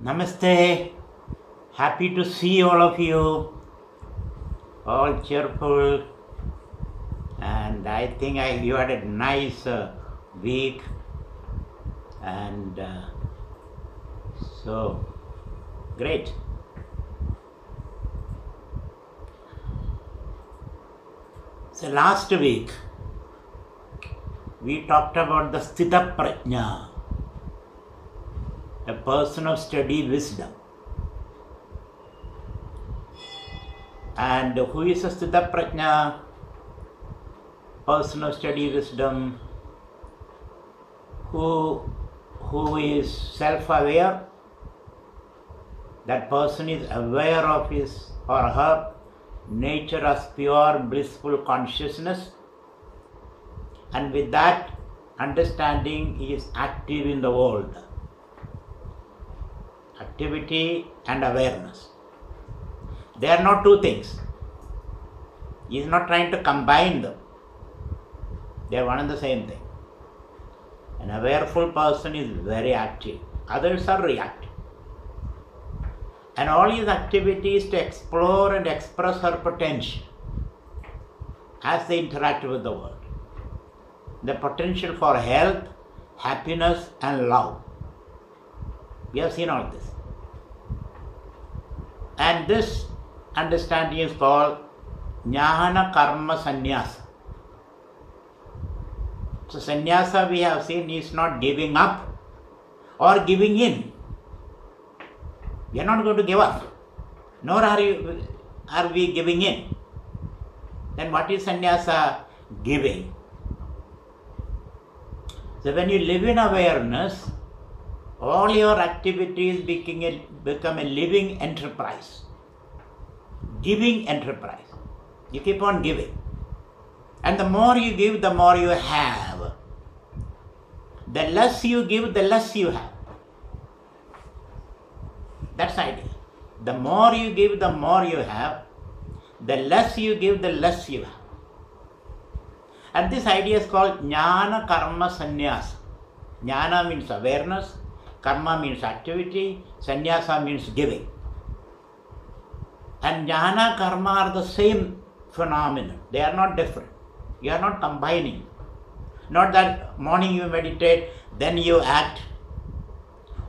Namaste. Happy to see all of you, all cheerful, and I think you had a nice week, and so great. So last week we talked about the Sthita Prajna, a person of steady wisdom. And who is a Sthita Prajna? Person of steady wisdom who is self-aware. That person is aware of his or her nature as pure blissful consciousness, and with that understanding he is active in the world. Activity and awareness. They are not two things. He is not trying to combine them. They are one and the same thing. An awareful person is very active. Others are reactive. And all his activity is to explore and express her potential as they interact with the world. The potential for health, happiness and love. We have seen all this. And this understanding is called Jnana Karma Sannyasa. So sannyasa we have seen is not giving up or giving in. We are not going to give up, nor are we giving in. Then what is sannyasa? Giving. So when you live in awareness, all your activities become a living enterprise. Giving enterprise. You keep on giving. And the more you give, the more you have. The less you give, the less you have. That's the idea. The more you give, the more you have. The less you give, the less you have. And this idea is called Jnana Karma Sannyasa. Jnana means awareness. Karma means activity, sannyasa means giving. And jnana, karma are the same phenomenon. They are not different. You are not combining. Not that morning you meditate, then you act.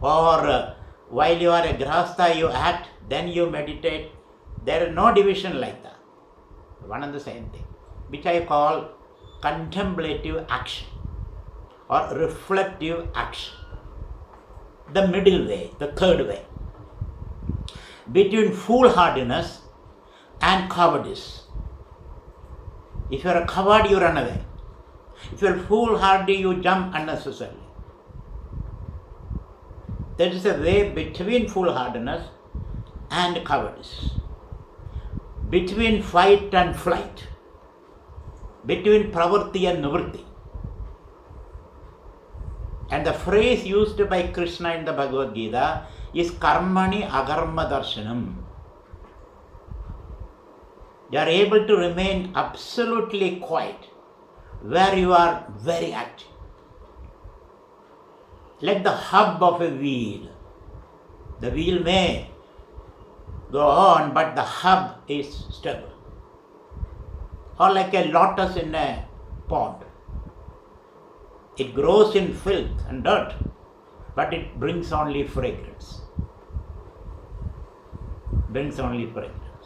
Or while you are a grahastha, you act, then you meditate. There is no division like that. One and the same thing. Which I call contemplative action or reflective action. The middle way, the third way, between foolhardiness and cowardice. If you are a coward, you run away. If you are foolhardy, you jump unnecessarily. There is a way between foolhardiness and cowardice, between fight and flight, between pravritti and nivritti. And the phrase used by Krishna in the Bhagavad Gita is karmani agarma darshanam. You are able to remain absolutely quiet where you are very active. Like the hub of a wheel. The wheel may go on, but the hub is stable. Or like a lotus in a pond. It grows in filth and dirt, but it brings only fragrance. Brings only fragrance.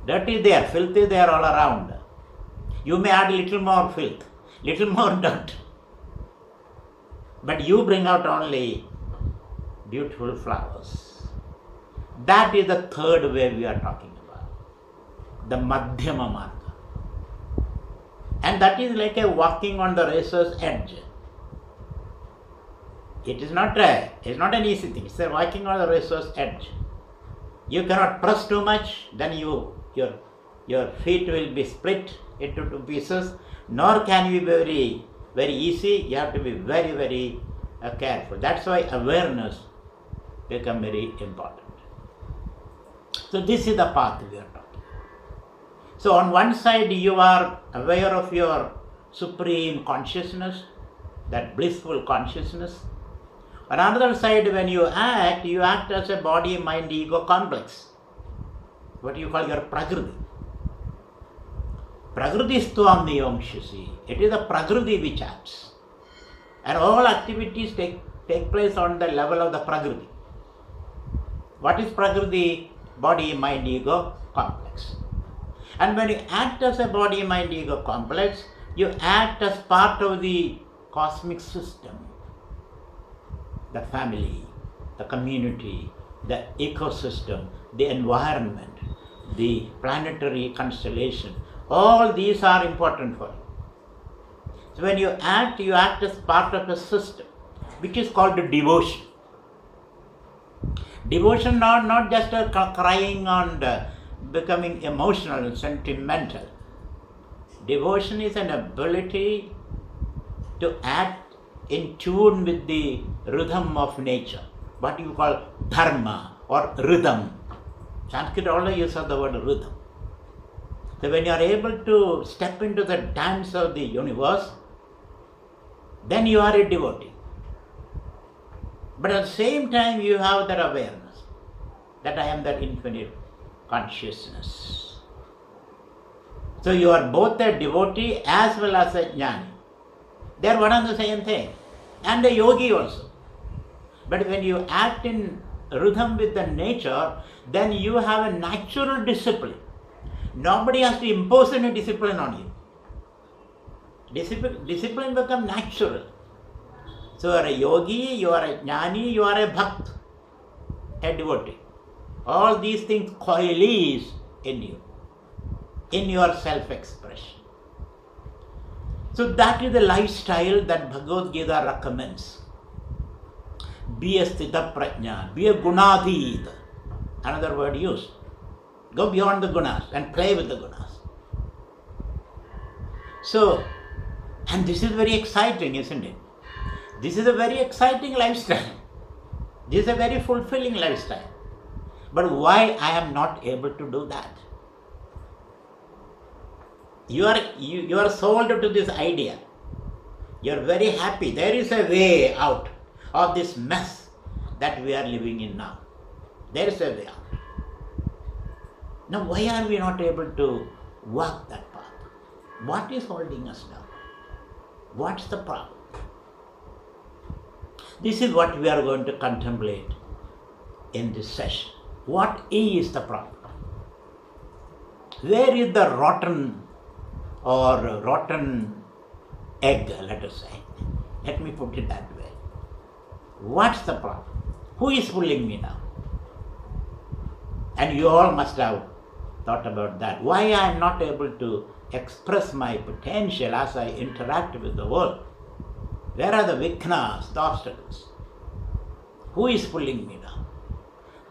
Dirt is there, filth is there all around. You may add little more filth, little more dirt, but you bring out only beautiful flowers. That is the third way we are talking about. The Madhyama Marga. And that is like a walking on the razor's edge. It is not an easy thing. It's a walking on the razor's edge. You cannot press too much, then your feet will be split into two pieces. Nor can you be very, very easy. You have to be very, very careful. That's why awareness becomes very important. So this is the path we are talking. So on one side you are aware of your supreme consciousness, that blissful consciousness. On another side, when you act as a body, mind, ego complex. What you call your prakriti. Prakriti stvam niyamshasi. It is the prakriti which acts. And all activities take place on the level of the prakriti. What is prakriti? Body, mind, ego complex. And when you act as a body, mind, ego complex, you act as part of the cosmic system. The family, the community, the ecosystem, the environment, the planetary constellation. All these are important for you. So when you act as part of a system, which is called devotion. Devotion not just crying and becoming emotional and sentimental. Devotion is an ability to act in tune with the rhythm of nature. What you call dharma or rhythm. Sanskrit also uses the word rhythm. So when you are able to step into the dance of the universe, then you are a devotee. But at the same time you have that awareness that I am that infinite consciousness. So you are both a devotee as well as a jnani. They are one and the same thing. And a yogi also. But when you act in rhythm with the nature, then you have a natural discipline. Nobody has to impose any discipline on you. Discipline becomes natural. So you are a yogi, you are a jnani, you are a bhakt, a devotee. All these things coalesce in you, in your self-expression. So that is the lifestyle that Bhagavad Gita recommends. Be a sthita prajna, be a gunadhita. Another word used. Go beyond the gunas and play with the gunas. So, and this is very exciting, isn't it? This is a very exciting lifestyle. This is a very fulfilling lifestyle. But why I am not able to do that? You are sold to this idea. You are very happy. There is a way out of this mess that we are living in now. There is a way out. Now why are we not able to walk that path? What is holding us down? What's the problem? This is what we are going to contemplate in this session. What is the problem? Where is the rotten egg, let us say? Let me put it that way. What's the problem? Who is pulling me down? And you all must have thought about that. Why I am not able to express my potential as I interact with the world? Where are the viknas, the obstacles? Who is pulling me down?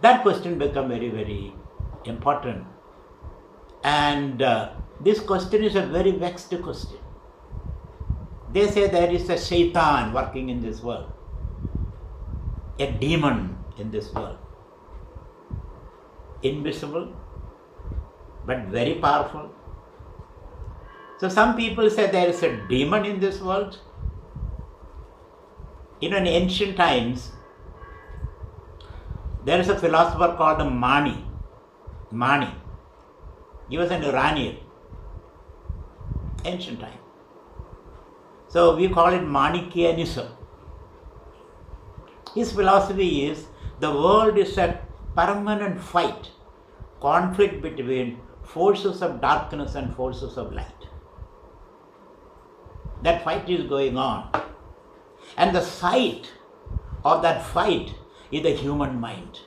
That question becomes very, very important. And this question is a very vexed question. They say there is a Shaitan working in this world, a demon in this world. Invisible, but very powerful. So some people say there is a demon in this world. In ancient times, there is a philosopher called Mani. He was an Iranian. Ancient time. So we call it Manichaeanism. His philosophy is the world is a permanent fight, conflict between forces of darkness and forces of light. That fight is going on. And the site of that fight is the human mind.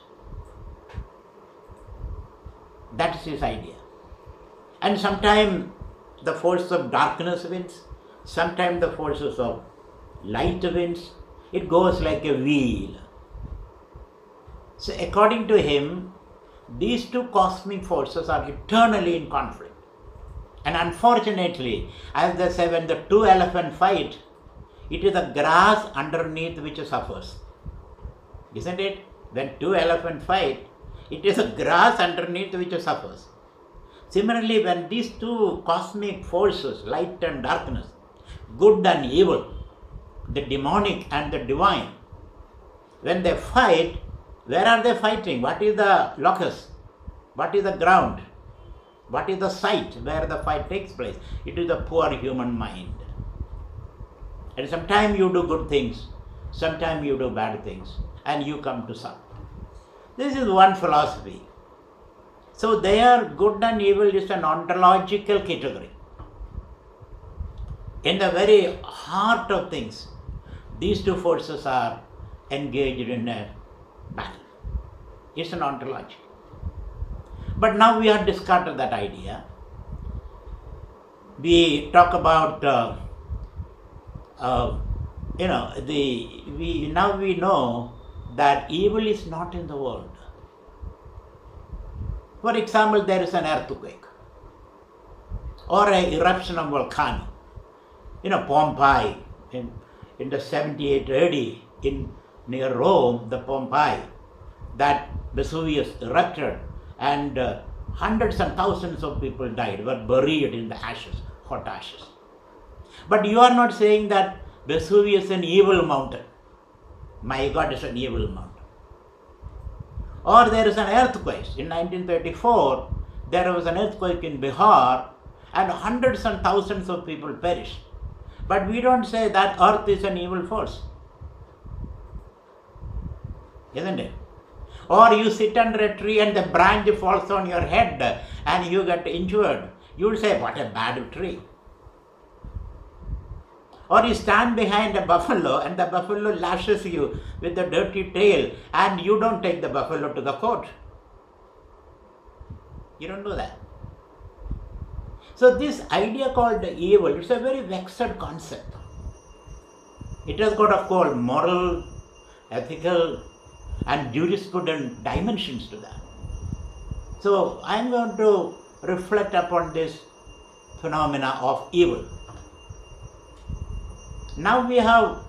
That's his idea. And sometimes the force of darkness wins, sometimes the forces of light wins. It goes like a wheel. So according to him, these two cosmic forces are eternally in conflict. And unfortunately, as they say, when the two elephants fight, it is the grass underneath which suffers. Isn't it? When two elephants fight, it is the grass underneath which suffers. Similarly, when these two cosmic forces, light and darkness, good and evil, the demonic and the divine, when they fight, where are they fighting? What is the locus? What is the ground? What is the site where the fight takes place? It is the poor human mind. And sometimes you do good things, sometimes you do bad things, and you come to suffer. This is one philosophy. So there, good and evil is an ontological category. In the very heart of things, these two forces are engaged in a battle. It's an ontology. But now we have discarded that idea. We talk about, now we know that evil is not in the world. For example, there is an earthquake or an eruption of volcano. Pompeii in the 78 AD near Rome, the Pompeii, that Vesuvius erupted, and hundreds and thousands of people died, were buried in the ashes, hot ashes. But you are not saying that Vesuvius is an evil mountain. My God is an evil mountain. Or there is an earthquake. In 1934, there was an earthquake in Bihar, and hundreds and thousands of people perished. But we don't say that earth is an evil force. Isn't it? Or you sit under a tree and the branch falls on your head and you get injured. You will say, what a bad tree. Or you stand behind a buffalo and the buffalo lashes you with a dirty tail and you don't take the buffalo to the court. You don't do that. So this idea called evil, it's a very vexed concept. It has got, of course, moral, ethical, and jurisprudent dimensions to that. So I am going to reflect upon this phenomena of evil. Now we have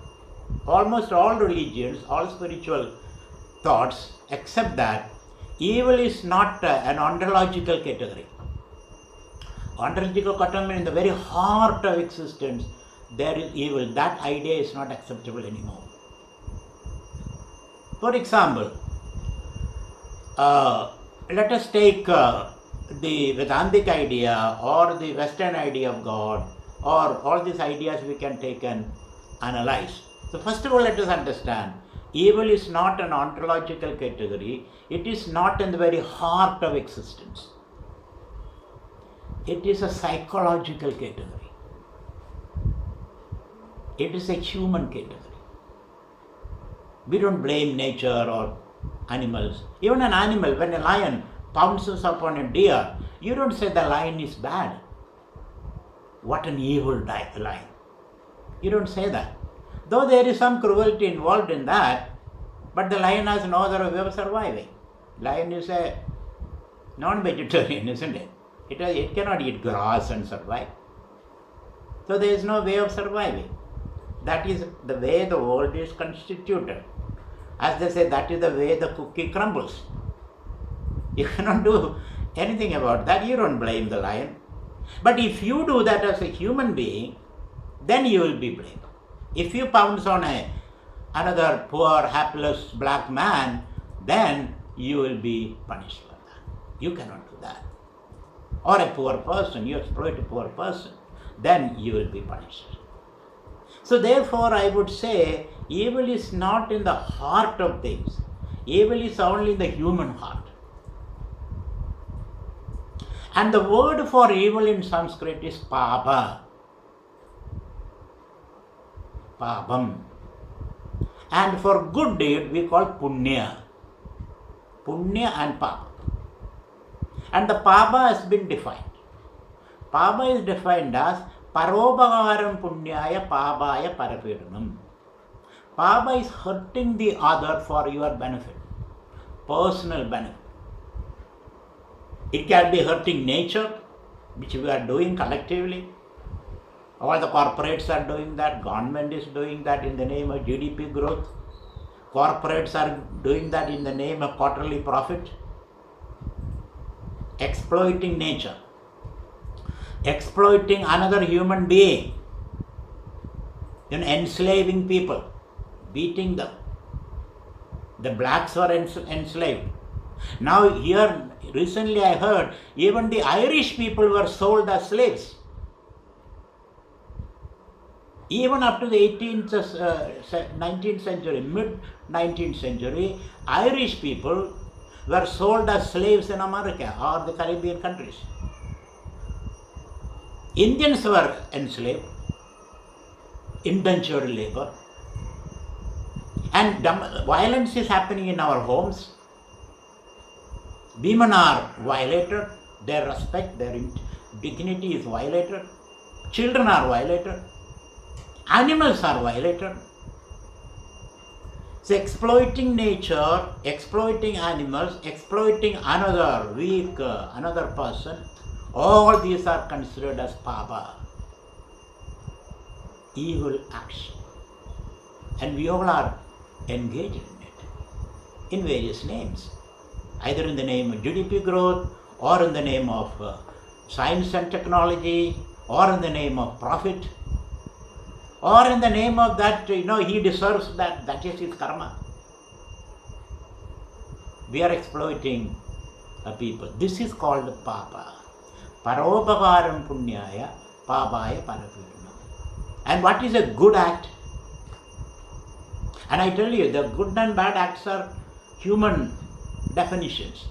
almost all religions, all spiritual thoughts, except that evil is not an ontological category. Ontological category, in the very heart of existence, there is evil. That idea is not acceptable anymore. For example, let us take the Vedantic idea or the Western idea of God, or all these ideas we can take and analyze. So first of all, let us understand, evil is not an ontological category. It is not in the very heart of existence. It is a psychological category. It is a human category. We don't blame nature or animals. Even an animal, when a lion pounces upon a deer, you don't say the lion is bad. What an evil lion. You don't say that. Though there is some cruelty involved in that, but the lion has no other way of surviving. Lion is a non-vegetarian, isn't it? It cannot eat grass and survive. So there is no way of surviving. That is the way the world is constituted. As they say, that is the way the cookie crumbles. You cannot do anything about that. You don't blame the lion. But if you do that as a human being, then you will be blamed. If you pounce on another poor, hapless black man, then you will be punished for that. You cannot do that. Or a poor person, you exploit a poor person, then you will be punished. So therefore, I would say, evil is not in the heart of things. Evil is only in the human heart. And the word for evil in Sanskrit is papa. Papam. And for good deed, we call punya. Punya and papa. And the papa has been defined. Papa is defined as parobhagaram punyaya pabaya parapidanam. Papa is hurting the other for your benefit, personal benefit. It can be hurting nature, which we are doing collectively. All the corporates are doing that, government is doing that in the name of GDP growth. Corporates are doing that in the name of quarterly profit. Exploiting nature. Exploiting another human being. Enslaving people. Beating them. The blacks were enslaved. Now here, recently I heard, even the Irish people were sold as slaves. Even up to the 19th century, mid-19th century, Irish people were sold as slaves in America or the Caribbean countries. Indians were enslaved, indentured labor, and violence is happening in our homes. Women are violated, their respect, their dignity is violated, children are violated, animals are violated. So exploiting nature, exploiting animals, exploiting another weak, another person, all these are considered as papa, evil action. And we all are engaged in it, in various names. Either in the name of GDP growth, or in the name of science and technology, or in the name of profit, or in the name of that, he deserves that is his karma. We are exploiting people. This is called papa. Parobhagaram punyaya, papaya parapidana. And what is a good act? And I tell you, the good and bad acts are human definitions.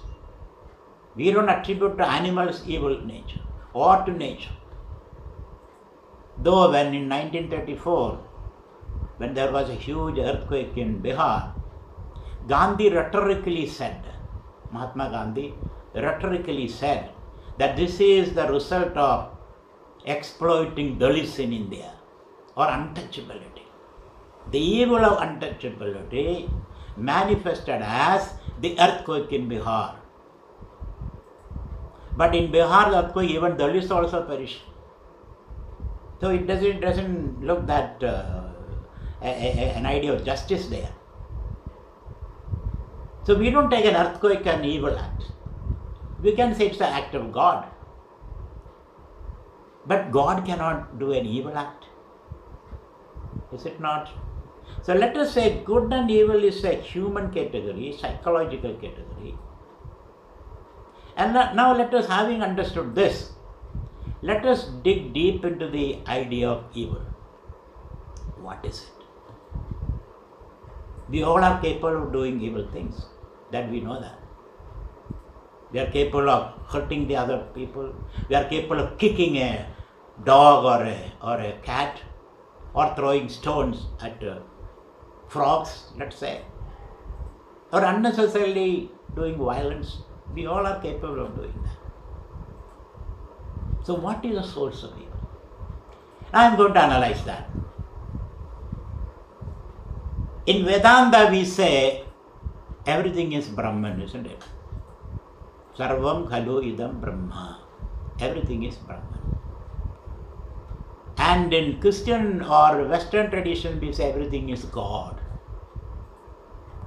We don't attribute to animals evil nature or to nature. Though when in 1934, when there was a huge earthquake in Bihar, Gandhi rhetorically said, Mahatma Gandhi rhetorically said that this is the result of exploiting Dalits in India or untouchability. The evil of untouchability manifested as the earthquake in Bihar. But in Bihar, the earthquake, even Dalits also perished. So it doesn't look that an idea of justice there. So we don't take an earthquake an evil act. We can say it's an act of God. But God cannot do an evil act. Is it not? So let us say good and evil is a human category, psychological category. And now let us, having understood this, let us dig deep into the idea of evil. What is it? We all are capable of doing evil things, that we know that. We are capable of hurting the other people. We are capable of kicking a dog or a cat, or throwing stones at frogs, let's say, or unnecessarily doing violence. We all are capable of doing that. So what is the source of evil? I am going to analyze that. In Vedanta we say everything is Brahman, isn't it? Sarvam khalu idam Brahma. Everything is Brahman. And in Christian or Western tradition we say everything is God.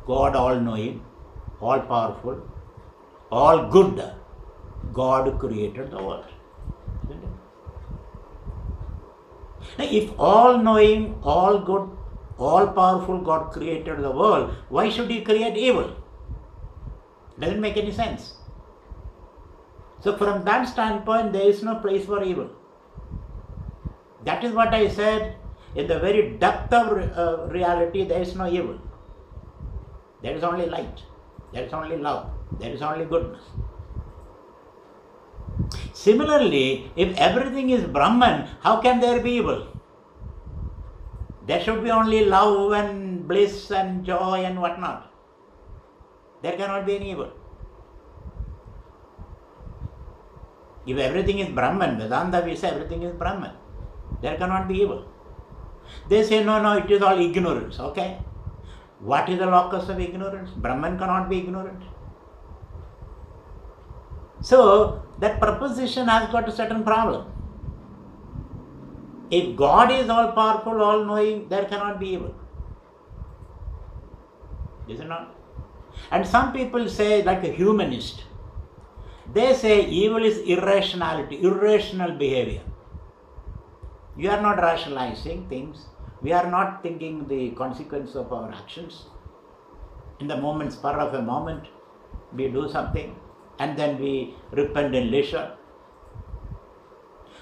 God all-knowing, all-powerful, all good. God created the world. Isn't it? Now, if all-knowing, all-good, all-powerful God created the world, why should He create evil? Doesn't make any sense. So from that standpoint, there is no place for evil. That is what I said. In the very depth of reality, there is no evil. There is only light. There is only love. There is only goodness. Similarly, if everything is Brahman, how can there be evil? There should be only love and bliss and joy and whatnot. There cannot be any evil. If everything is Brahman, Vedanta we say everything is Brahman. There cannot be evil. They say no, it is all ignorance, okay? What is the locus of ignorance? Brahman cannot be ignorant. So, that proposition has got a certain problem. If God is all powerful, all knowing, there cannot be evil. Is it not? And some people say, like a humanist, they say evil is irrationality, irrational behavior. We are not rationalizing things. We are not thinking the consequence of our actions. In the moment, spur of a moment, we do something and then we repent in leisure.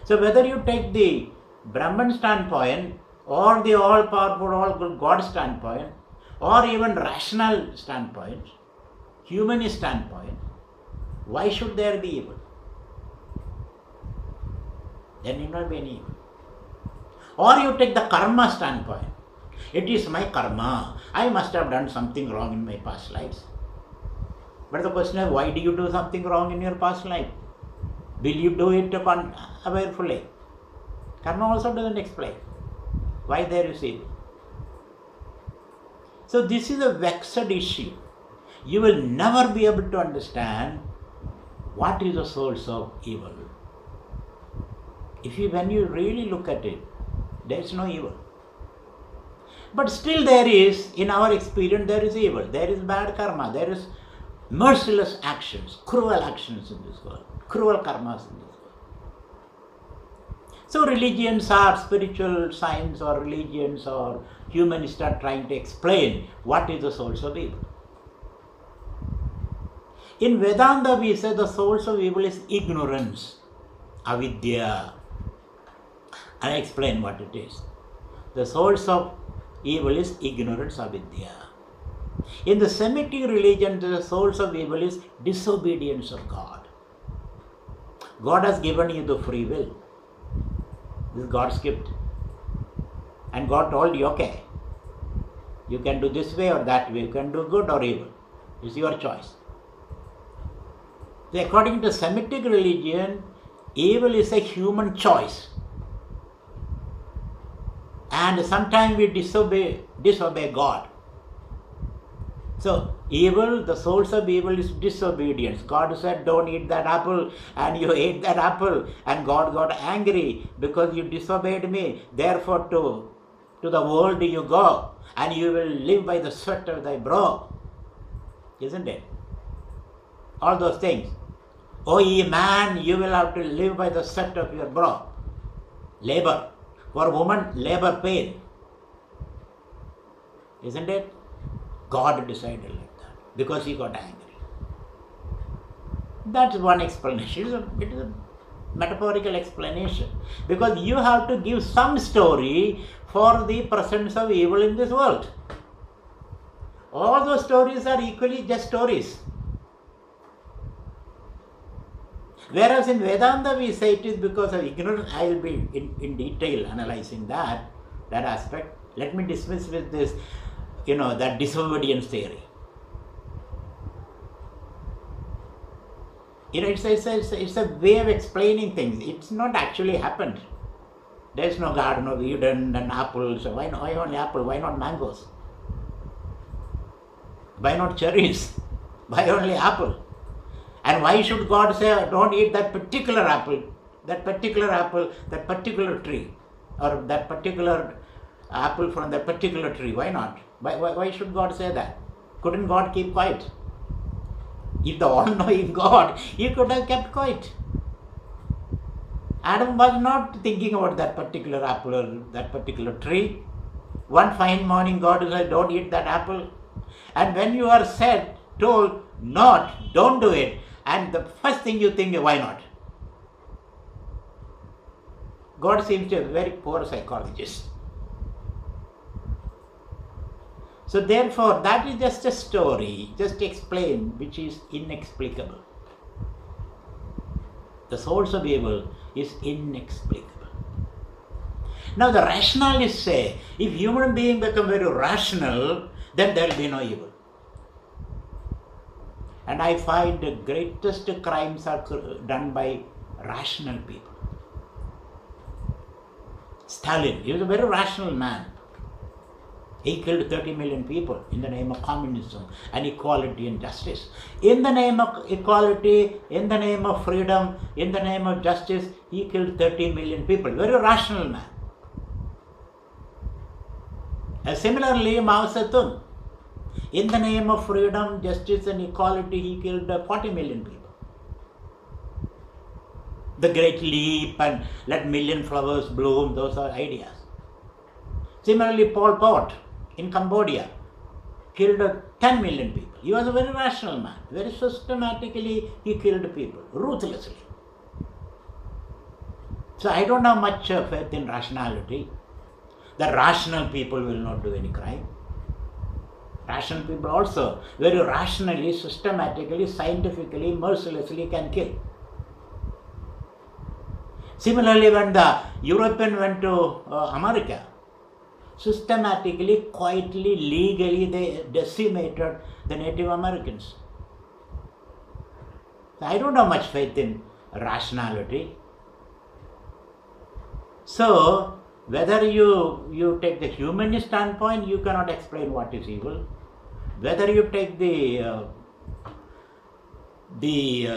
So whether you take the Brahman standpoint or the all-powerful, all-good God standpoint, or even rational standpoint, humanist standpoint, why should there be evil? There need not be any evil. Or you take the karma standpoint. It is my karma. I must have done something wrong in my past lives. But the question is, why do you do something wrong in your past life? Will you do it awarefully? Karma also doesn't explain why there is evil. So this is a vexed issue. You will never be able to understand what is the source of evil. When you really look at it, there is no evil. But still there is, in our experience, there is evil. There is bad karma. There is merciless actions, cruel actions in this world. Cruel karmas in this world. So religions or spiritual science or religions or humanists are trying to explain what is the source of evil. In Vedanta we say the source of evil is ignorance, avidya. I explain what it is. The source of evil is ignorance, avidya. In the Semitic religion, the source of evil is disobedience of God. God has given you the free will. This is God's gift. And God told you, okay, you can do this way or that way, you can do good or evil. It's your choice. So according to Semitic religion, evil is a human choice. And sometimes we disobey God. So evil, the source of evil is disobedience. God said, don't eat that apple, and you ate that apple, and God got angry because you disobeyed me. Therefore to the world you go, and you will live by the sweat of thy brow. Isn't it? All those things. O ye man, you will have to live by the sweat of your brow. Labor. For woman, labor pain. Isn't it? God decided like that because he got angry. That's one explanation. It is a metaphorical explanation. Because you have to give some story for the presence of evil in this world. All those stories are equally just stories. Whereas in Vedanta we say it is because of ignorance. I will be in detail analyzing that aspect. Let me dismiss with this, that disobedience theory. It's a way of explaining things. It's not actually happened. There's no Garden of Eden and apples. Why only apple? Why not mangoes? Why not cherries? Why only apple? And why should God say, don't eat that particular apple, that particular tree, or that particular apple from that particular tree? Why not? Why should God say that? Couldn't God keep quiet? If the all-knowing God, he could have kept quiet. Adam was not thinking about that particular apple or that particular tree. One fine morning, God said, don't eat that apple. And when you are told not, don't do it, and the first thing you think, why not? God seems to be a very poor psychologist. So therefore, that is just a story, just explain, which is inexplicable. The source of evil is inexplicable. Now the rationalists say, if human beings become very rational, then there will be no evil. And I find the greatest crimes are done by rational people. Stalin, he was a very rational man. He killed 30 million people in the name of communism and equality and justice. In the name of equality, in the name of freedom, in the name of justice, he killed 30 million people. Very rational man. And similarly, Mao Zedong, in the name of freedom, justice and equality, he killed 40 million people. The Great Leap and let million flowers bloom, those are ideas. Similarly, Pol Pot in Cambodia, killed 10 million people. He was a very rational man. Very systematically he killed people, ruthlessly. So I don't have much faith in rationality. The rational people will not do any crime. Rational people also very rationally, systematically, scientifically, mercilessly can kill. Similarly, when the European went to America, systematically, quietly, legally, they decimated the Native Americans. So I don't have much faith in rationality. So, whether you take the humanist standpoint, you cannot explain what is evil. Whether you take the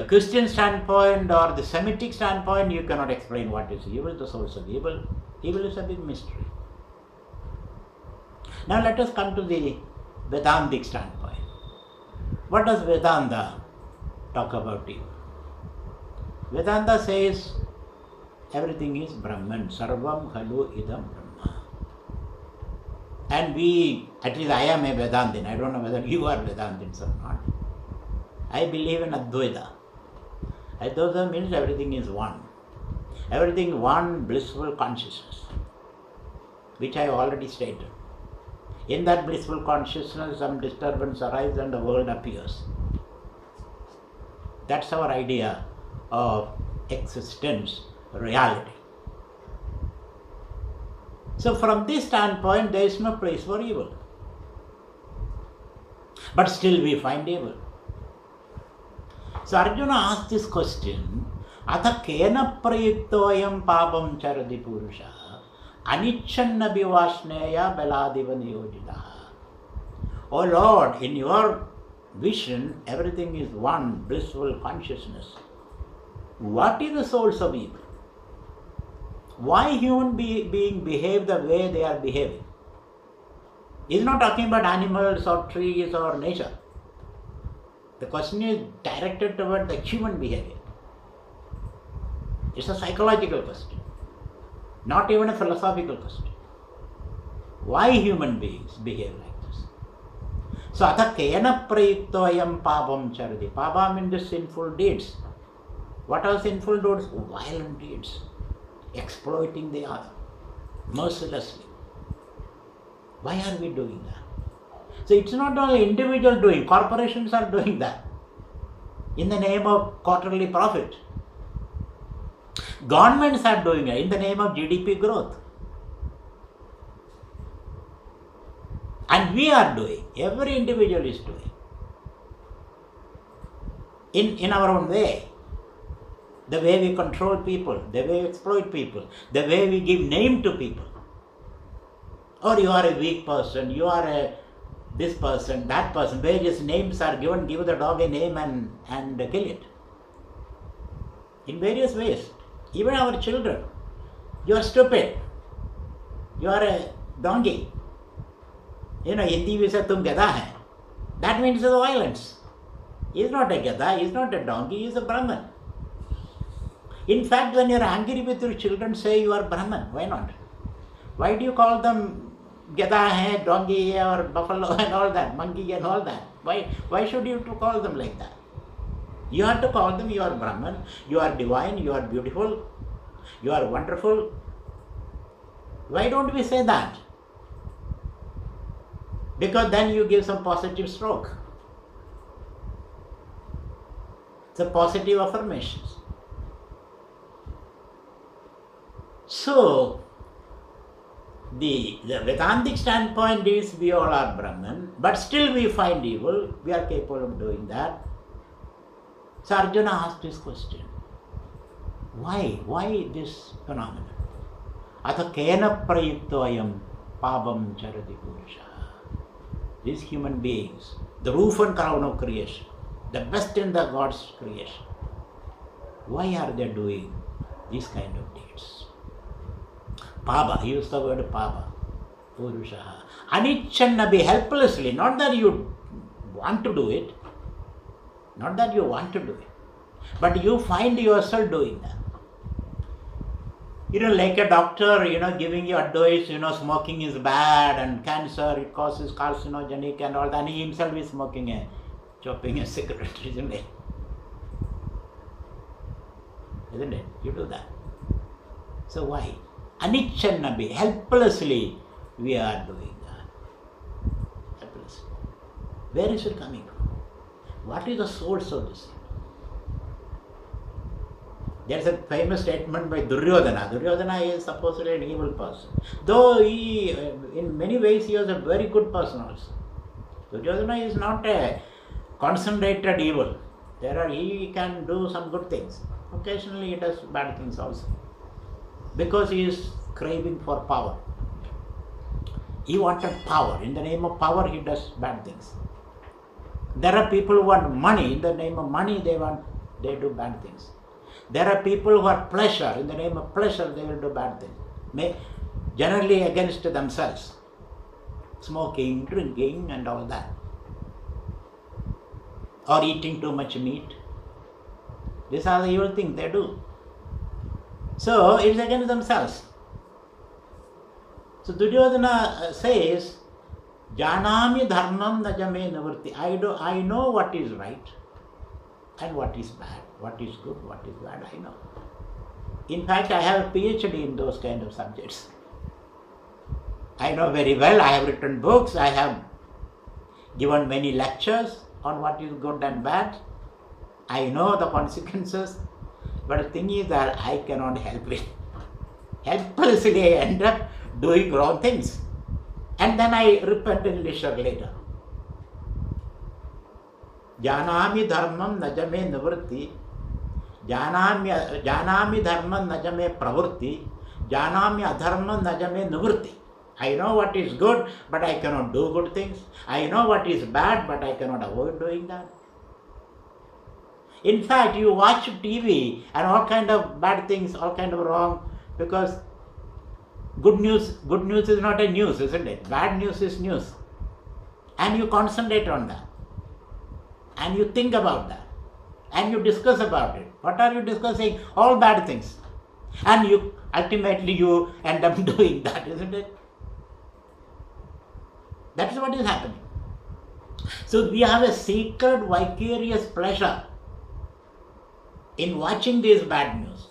Christian standpoint or the Semitic standpoint, you cannot explain what is evil, the source of evil. Evil is a big mystery. Now let us come to the Vedantic standpoint. What does Vedanta talk about evil? Vedanta says everything is Brahman, Sarvam Khalu Idam Brahma. And we, at least I am a Vedantin, I don't know whether you are Vedantins or not. I believe in Advaita. Advaita means everything is one. Everything one blissful consciousness, which I already stated. In that blissful consciousness, some disturbance arises and the world appears. That's our idea of existence, reality. So from this standpoint, there is no place for evil. But still we find evil. So Arjuna asked this question, Atha kena prayuktoyam papam charadi purusha anichanna bivashneya beladiva niyojitaha. O Lord, in your vision, everything is one blissful consciousness. What is the source of evil? Why human beings behave the way they are behaving? He is not talking about animals or trees or nature. The question is directed toward the human behavior. It's a psychological question, not even a philosophical question. Why human beings behave like this? So, atha kena prayuktoyam papam charadi. Papa means the sinful deeds. What are sinful deeds? Violent deeds. Exploiting the other mercilessly. Why are we doing that? So it's not only individual doing, corporations are doing that in the name of quarterly profit. Governments are doing it in the name of GDP growth. And we are doing, every individual is doing in our own way. The way we control people, the way we exploit people, the way we give name to people. Or you are a weak person, you are a this person, that person, various names are given, give the dog a name and kill it. In various ways. Even our children. You are stupid. You are a donkey. Hindi we say tum gada hai. That means the violence. He is not a gada, he is not a donkey, he is a Brahman. In fact, when you are angry with your children, say you are Brahman. Why not? Why do you call them Gada hai, donkey hai, or buffalo and all that, monkey and all that? Why should you to call them like that? You have to call them, you are Brahman, you are divine, you are beautiful, you are wonderful. Why don't we say that? Because then you give some positive stroke. Some positive affirmations. So, the Vedantic standpoint is we all are Brahman, but still we find evil, we are capable of doing that. So Arjuna asked this question. Why? Why this phenomenon? Atha kena prayuktoyam pabam charadi purusha. These human beings, the roof and crown of creation, the best in the God's creation, why are they doing these kind of deeds? Paba, he used the word paba, purusha. Anichannabi, helplessly, not that you want to do it, but you find yourself doing that. Like a doctor, giving you advice, smoking is bad and cancer, it causes carcinogenic and all that. And he himself is chopping a cigarette, isn't it? Isn't it? You do that. So why? Anichannabi, helplessly we are doing that. Helplessly. Where is it coming from? What is the source of this? There is a famous statement by Duryodhana. Duryodhana is supposedly an evil person. Though he, in many ways, he was a very good person also. Duryodhana is not a concentrated evil. He can do some good things. Occasionally he does bad things also. Because he is craving for power. He wanted power. In the name of power, he does bad things. There are people who want money. In the name of money, they do bad things. There are people who are pleasure. In the name of pleasure, they will do bad things. Generally against themselves. Smoking, drinking and all that. Or eating too much meat. These are the evil things they do. So, it's against themselves. So, Duryodhana says, Janami dharmam najame navritti. I know what is right and what is bad, what is good, what is bad, I know. In fact, I have a PhD in those kind of subjects. I know very well, I have written books, I have given many lectures on what is good and bad. I know the consequences, but the thing is that I cannot help it. Helplessly I end up doing wrong things. And then I repent in leisure later. Janami dharmam najame nivritti. Janami dharmam najame pravritti. Janami adharmam najame nivritti. I know what is good, but I cannot do good things. I know what is bad, but I cannot avoid doing that. In fact, you watch TV and all kind of bad things, all kind of wrong, because good news is not a news, isn't it? Bad news is news. And you concentrate on that. And you think about that. And you discuss about it. What are you discussing? All bad things. And ultimately you end up doing that, isn't it? That is what is happening. So we have a secret vicarious pleasure in watching this bad news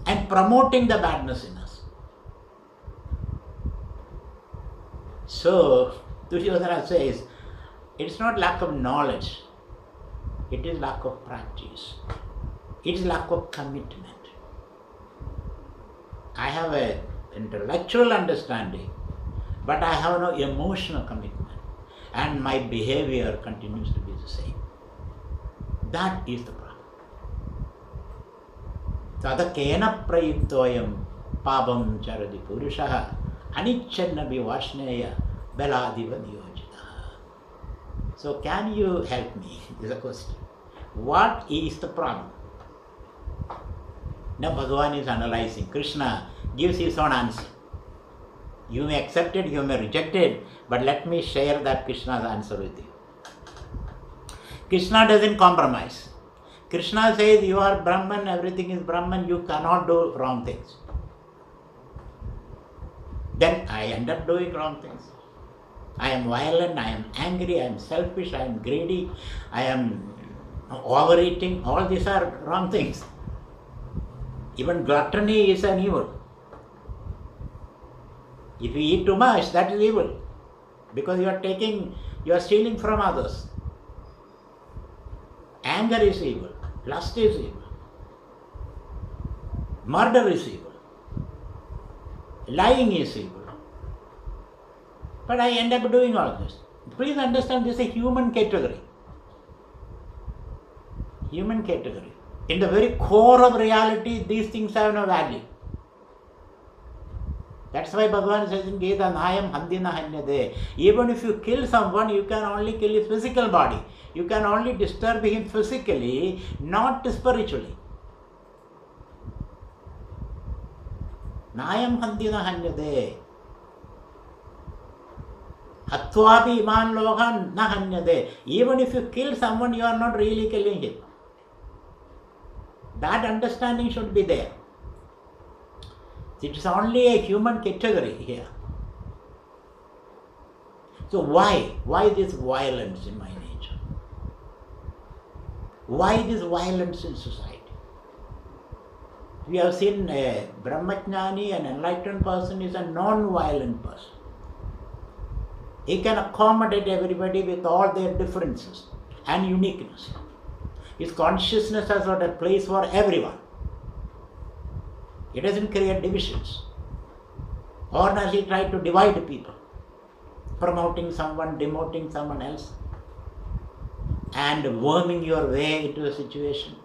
and promoting the badness in us. So, Duryodhana says, it's not lack of knowledge, it is lack of practice, it is lack of commitment. I have an intellectual understanding, but I have no emotional commitment, and my behavior continues to be the same. That is the problem. Tadakena prayuktoyam pabam charadi purushaha anichannabi vashneya beladiva niyojita. So can you help me? Is a question. What is the problem? Now Bhagavan is analyzing. Krishna gives his own answer. You may accept it, you may reject it, but let me share that Krishna's answer with you. Krishna doesn't compromise. Krishna says, you are Brahman, everything is Brahman, you cannot do wrong things. Then I end up doing wrong things. I am violent, I am angry, I am selfish, I am greedy, I am overeating. All these are wrong things. Even gluttony is an evil. If you eat too much, that is evil. Because you are stealing from others. Anger is evil. Lust is evil. Murder is evil. Lying is evil. But I end up doing all this. Please understand, this is a human category. Human category. In the very core of reality, these things have no value. That's why Bhagavan says in Gita, Nayam handina hanyade. Even if you kill someone, you can only kill his physical body. You can only disturb him physically, not spiritually. Nayam handina hanyade. Hattvapi iman lohan na hanyade. Even if you kill someone, you are not really killing him. That understanding should be there. It is only a human category here. So why? Why this violence in my nature? Why this violence in society? We have seen a Brahmajnani, an enlightened person, is a non-violent person. He can accommodate everybody with all their differences and uniqueness. His consciousness has got a place for everyone. He doesn't create divisions. Or does he try to divide people, promoting someone, demoting someone else, and worming your way into a situation.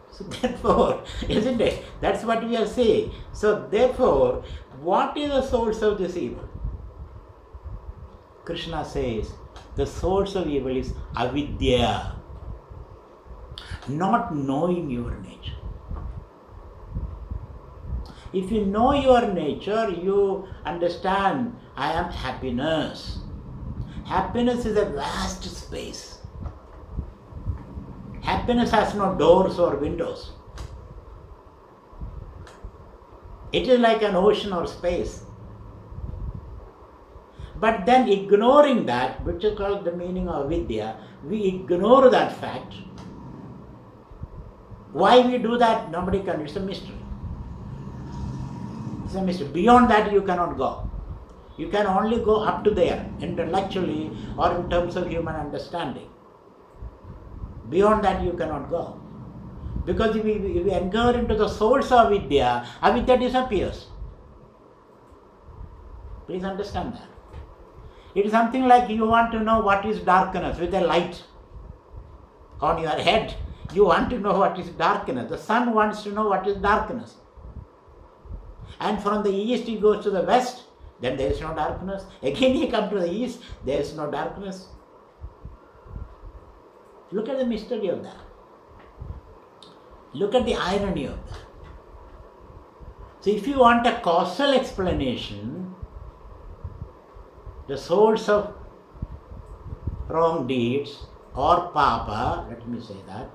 So therefore, isn't it? That's what we are saying. So therefore, what is the source of this evil? Krishna says, the source of evil is avidya, not knowing your nature. If you know your nature, you understand, I am happiness. Happiness is a vast space. Happiness has no doors or windows. It is like an ocean or space. But then ignoring that, which is called the meaning of avidya, we ignore that fact. Why we do that, nobody can. It's a mystery. It's a mystery. Beyond that you cannot go. You can only go up to there, intellectually or in terms of human understanding. Beyond that you cannot go. Because if we enter into the source of avidya, avidya disappears. Please understand that. It is something like you want to know what is darkness with a light on your head. You want to know what is darkness. The sun wants to know what is darkness. And from the east he goes to the west, then there is no darkness. Again he comes to the east, there is no darkness. Look at the mystery of that. Look at the irony of that. So if you want a causal explanation, the source of wrong deeds or papa, let me say that,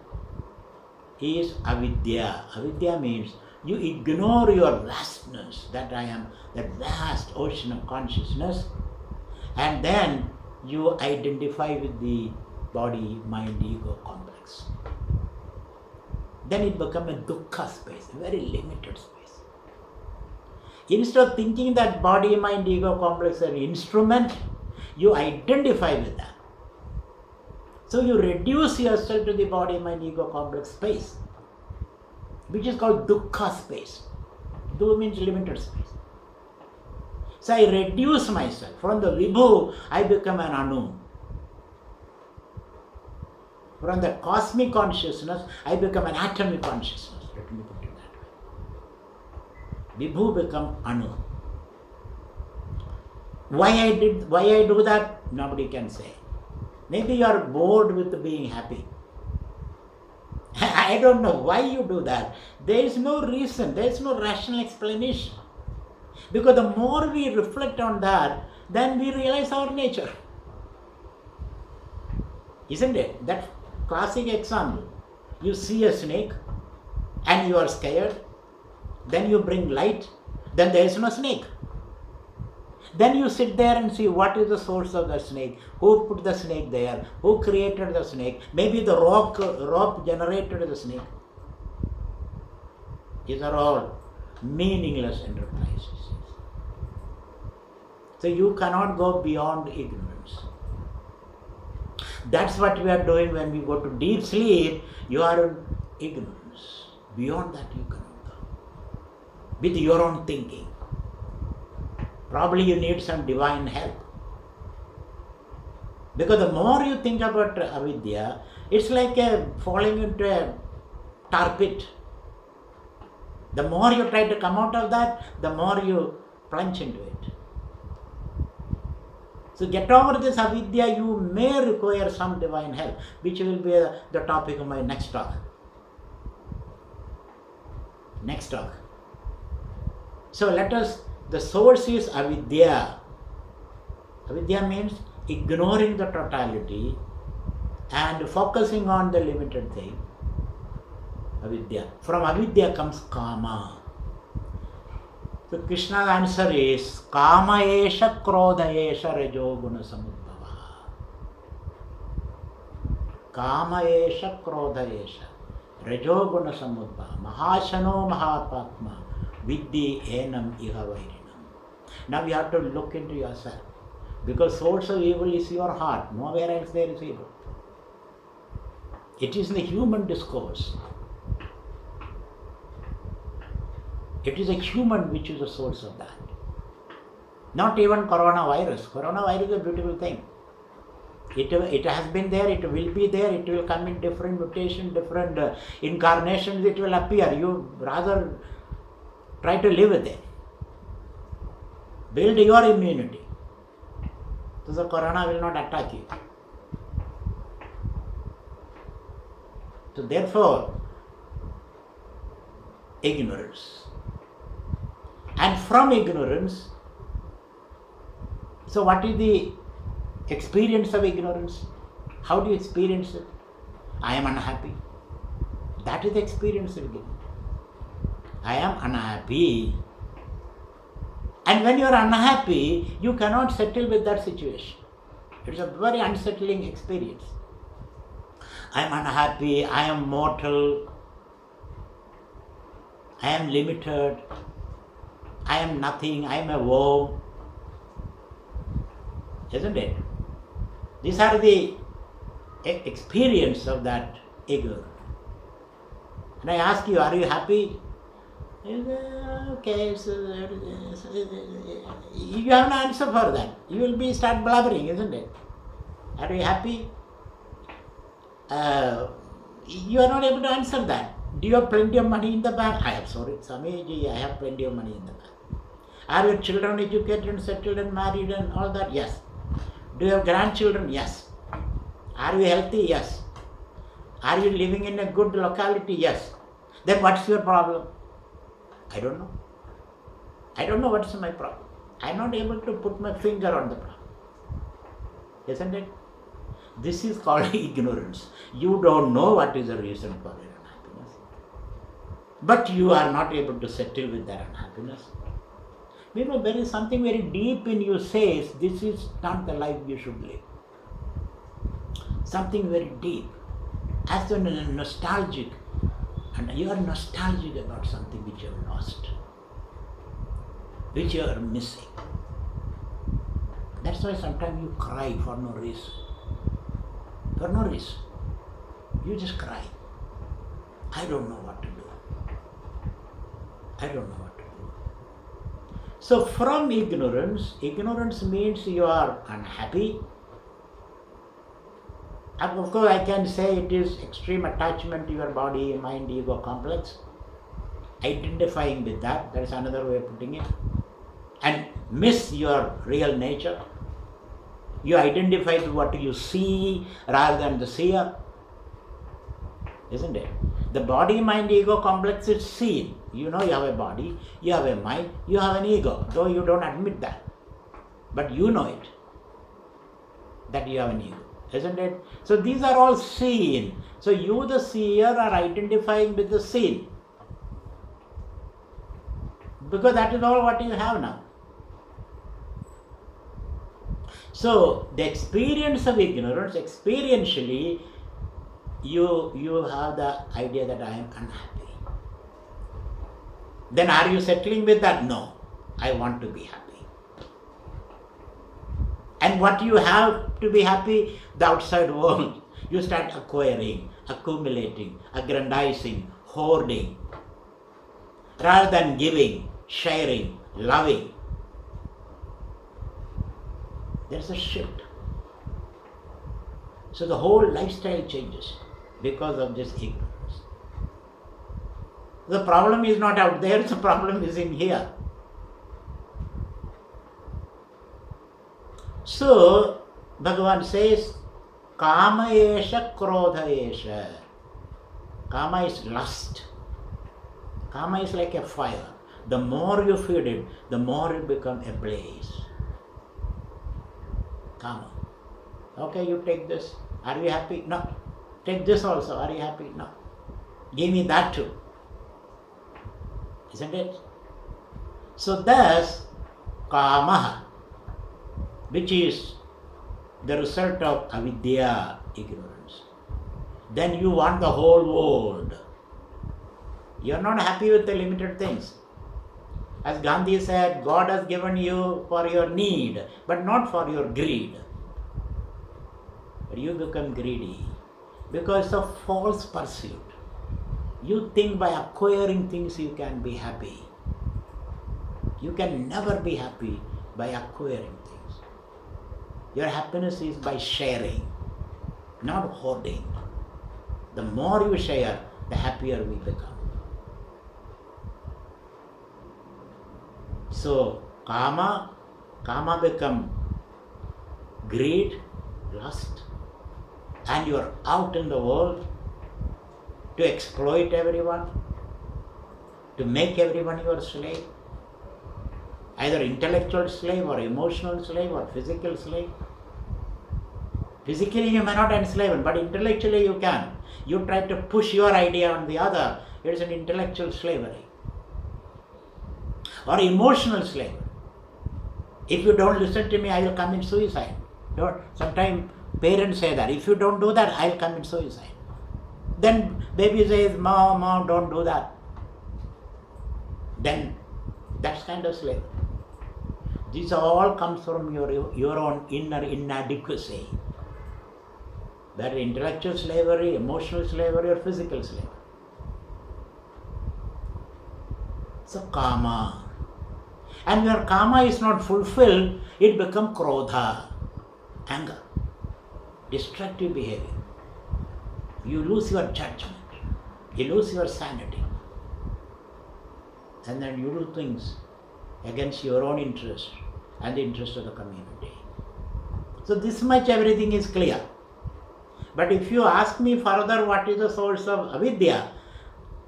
is avidya. Avidya means you ignore your vastness, that I am that vast ocean of consciousness, and then you identify with the body, mind, ego complex. Then it becomes a dukkha space, a very limited space. Instead of thinking that body, mind, ego complex are an instrument, you identify with that. So you reduce yourself to the body, mind, ego complex space, which is called dukkha space. Du means limited space. So I reduce myself. From the vibhu, I become an anu. From the cosmic consciousness, I become an atomic consciousness. Let me put it that way. Vibhu become anu. Why I do that? Nobody can say. Maybe you are bored with being happy. I don't know why you do that. There is no reason, there is no rational explanation. Because the more we reflect on that, then we realize our nature. Isn't it? That classic example. You see a snake and you are scared. Then you bring light. Then there is no snake. Then you sit there and see what is the source of the snake, who put the snake there, who created the snake. Maybe the rock generated the snake. These are all meaningless enterprises. So you cannot go beyond ignorance. That's what we are doing when we go to deep sleep. You are in ignorance. Beyond that you cannot go. With your own thinking. Probably you need some divine help. Because the more you think about avidya, it's like falling into a tar pit. The more you try to come out of that, the more you plunge into it. So get over this avidya, you may require some divine help, which will be the topic of my next talk. So the source is avidya. Avidya means ignoring the totality and focusing on the limited thing. Avidya. From avidya comes kama. So Krishna's answer is kama esha krodha esha rajoguna samudbhava. Kama esha krodha esha rajoguna samudbhava. Mahashano mahapatma vidhi enam iha vairinam. Now you have to look into yourself. Because source of evil is your heart. Nowhere else there is evil. It is in the human discourse. It is a human which is the source of that. Not even coronavirus. Coronavirus is a beautiful thing. It has been there, it will be there, it will come in different mutations, different incarnations, it will appear. You rather try to live with it. Build your immunity. So the corona will not attack you. So therefore, ignorance. And from ignorance, so what is the experience of ignorance? How do you experience it? I am unhappy. That is the experience of ignorance. I am unhappy. And when you are unhappy, you cannot settle with that situation. It is a very unsettling experience. I am unhappy, I am mortal, I am limited, I am nothing, I am a woe. Isn't it? These are the experience of that ego. And I ask you, are you happy? Okay, so you have an answer for that. You will be start blabbering, isn't it? Are you happy? You are not able to answer that. Do you have plenty of money in the bank? I am sorry, Swamiji, I have plenty of money in the bank. Are your children educated and settled and married and all that? Yes. Do you have grandchildren? Yes. Are you healthy? Yes. Are you living in a good locality? Yes. Then what's your problem? I don't know. I don't know what's my problem. I am not able to put my finger on the problem. Isn't it? This is called ignorance. You don't know what is the reason for your unhappiness. But you are not able to settle with that unhappiness. You know, there is something very deep in you says, this is not the life you should live. Something very deep. As a nostalgic. And you are nostalgic about something which you have lost. Which you are missing. That's why sometimes you cry for no reason. For no reason. You just cry. I don't know what to do. I don't know what to do. So from ignorance means you are unhappy. And of course I can say it is extreme attachment to your body, mind, ego complex. Identifying with that is another way of putting it. And miss your real nature. You identify with what you see rather than the seer. Isn't it? The body, mind, ego complex is seen. You know you have a body, you have a mind, you have an ego, though you don't admit that. But you know it, that you have an ego. Isn't it? So these are all seen. So you, the seer, are identifying with the seen. Because that is all what you have now. So the experience of ignorance, experientially, you have the idea that I am unhappy. Then are you settling with that? No. I want to be happy. And what you have to be happy? The outside world. You start acquiring, accumulating, aggrandizing, hoarding. Rather than giving, sharing, loving. There's a shift. So the whole lifestyle changes because of this ignorance. The problem is not out there, the problem is in here. So, Bhagavan says, Kama esha krodha esha. Kama is lust. Kama is like a fire. The more you feed it, the more it becomes a blaze. Kama. Okay, you take this. Are you happy? No. Take this also. Are you happy? No. Give me that too. Isn't it? So thus, kama, which is the result of avidya, ignorance. Then you want the whole world. You are not happy with the limited things. As Gandhi said, God has given you for your need, but not for your greed. But you become greedy because of false pursuit. You think by acquiring things you can be happy. You can never be happy by acquiring things. Your happiness is by sharing, not hoarding. The more you share, the happier we become. So, kama become greed, lust, and you are out in the world to exploit everyone, to make everyone your slave, either intellectual slave or emotional slave or physical slave. Physically you may not enslave him, but intellectually you can. You try to push your idea on the other, it is an intellectual slavery. Or emotional slavery. If you don't listen to me, I will commit suicide. Sometimes parents say that, if you don't do that, I will commit suicide. Then baby says, Mom, don't do that. Then that's kind of slavery. This all comes from your own inner inadequacy. Whether intellectual slavery, emotional slavery, or physical slavery. So kama. And where kama is not fulfilled, it becomes krodha, anger, destructive behavior. You lose your judgment, you lose your sanity, and then you do things against your own interest and the interest of the community. So this much everything is clear. But if you ask me further what is the source of avidya,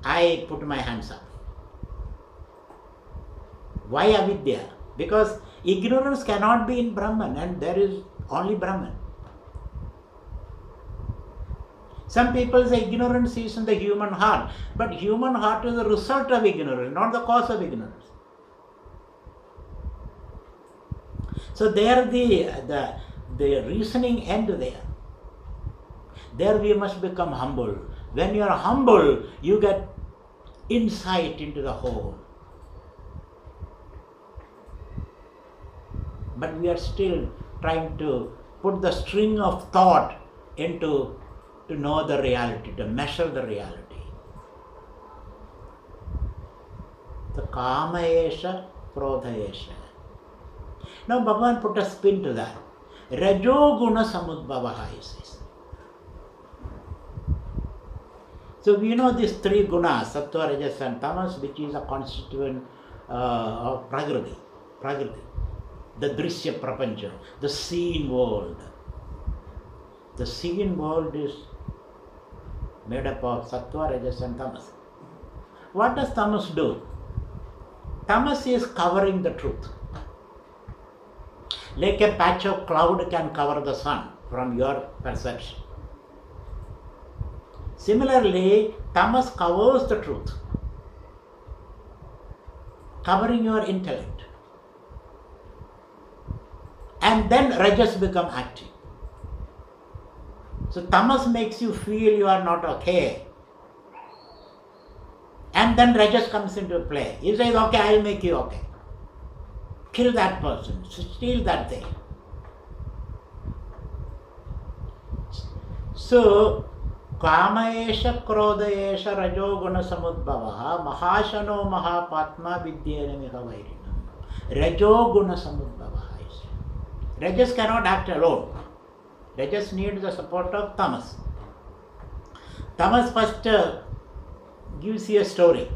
I put my hands up. Why avidya? Because ignorance cannot be in Brahman, and there is only Brahman. Some people say ignorance is in the human heart, but human heart is the result of ignorance, not the cause of ignorance. So there the reasoning end there. There we must become humble. When you are humble, you get insight into the whole. But we are still trying to put the string of thought into to know the reality, to measure the reality. So kama esha, krodha esha. Now Bhagavan put a spin to that. Rajo guna samudbhavaha, he says. So we know these three gunas, sattva, rajas and tamas, which is a constituent of prakriti. The drishya prapancha, the seen world. The seen world is made up of sattva, rajas and tamas. What does tamas do? Tamas is covering the truth. Like a patch of cloud can cover the sun from your perception. Similarly, tamas covers the truth, covering your intellect. And then rajas become active. So tamas makes you feel you are not okay. And then rajas comes into play. He says, okay, I will make you okay. Kill that person, steal that thing. So, kama esha, krodha esha, rajo guna samudbhavaha, mahashano mahapatma vidyena miha vairinam. Rajo guna samudbhavaha. Rajas cannot act alone. Rajas needs the support of tamas. Tamas first gives you a story.